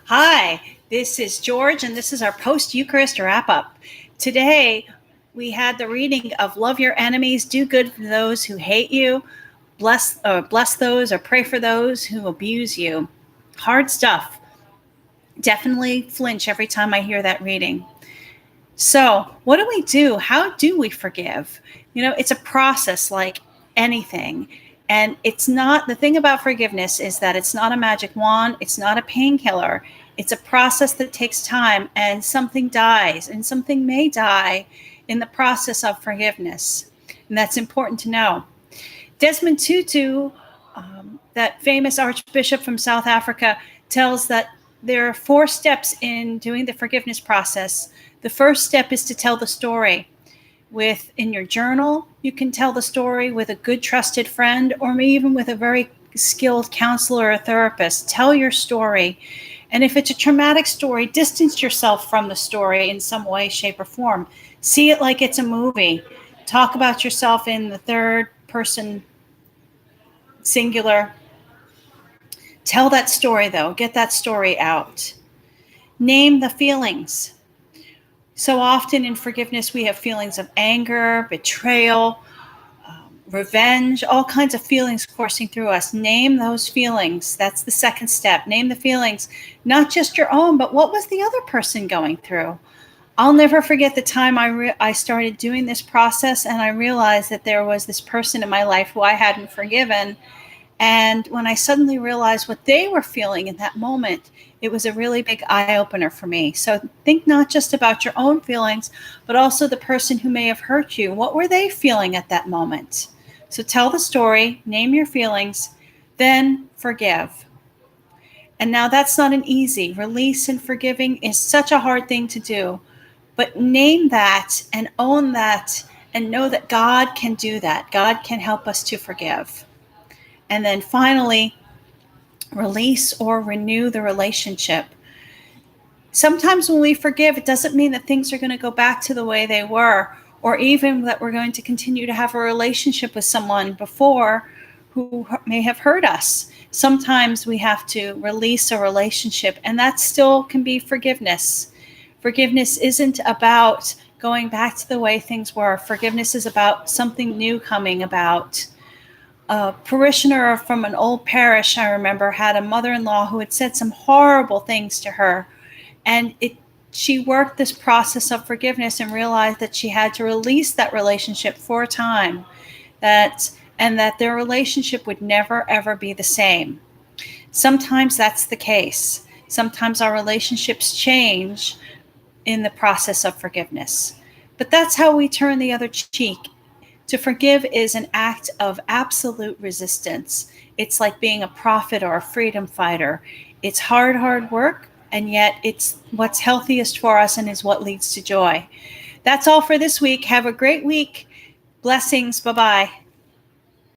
Hi, this is George, and this is our post-Eucharist wrap-up. Today, we had the reading of Love Your Enemies, Do Good for Those Who Hate You, bless those or pray for those who abuse you. Hard stuff. Definitely flinch every time I hear that reading. So, what do we do? How do we forgive? It's a process like anything. And it's not the thing about forgiveness is that it's not a magic wand, it's not a painkiller. It's a process that takes time, and something dies, and something may die in the process of forgiveness. And that's important to know. Desmond Tutu, that famous archbishop from South Africa, tells that there are 4 steps in doing the forgiveness process. The first step is to tell the story. In your journal, you can tell the story with a good trusted friend, or maybe even with a very skilled counselor or therapist. Tell your story. And if it's a traumatic story, distance yourself from the story in some way, shape, or form. See it like it's a movie. Talk about yourself in the third person singular. Tell that story, though. Get that story out. Name the feelings. So often in forgiveness, we have feelings of anger, betrayal, revenge, all kinds of feelings coursing through us. Name those feelings. That's the second step. Name the feelings, not just your own, but what was the other person going through? I'll never forget the time I started doing this process, and I realized that there was this person in my life who I hadn't forgiven. And when I suddenly realized what they were feeling in that moment, it was a really big eye-opener for me. So think not just about your own feelings, but also the person who may have hurt you. What were they feeling at that moment? So tell the story, name your feelings, then forgive. And now that's not an easy. Release and forgiving is such a hard thing to do. But name that and own that and know that God can do that. God can help us to forgive. And then finally, release or renew the relationship. Sometimes when we forgive, it doesn't mean that things are going to go back to the way they were, or even that we're going to continue to have a relationship with someone before who may have hurt us. Sometimes we have to release a relationship, and that still can be forgiveness. Forgiveness isn't about going back to the way things were. Forgiveness is about something new coming about. A parishioner from an old parish, I remember, had a mother-in-law who had said some horrible things to her. And she worked this process of forgiveness and realized that she had to release that relationship for a time, and that their relationship would never, ever be the same. Sometimes that's the case. Sometimes our relationships change in the process of forgiveness. But that's how we turn the other cheek. To forgive is an act of absolute resistance. It's like being a prophet or a freedom fighter. It's hard work, and yet it's what's healthiest for us and is what leads to joy. That's all for this week. Have a great week. Blessings. Bye-bye.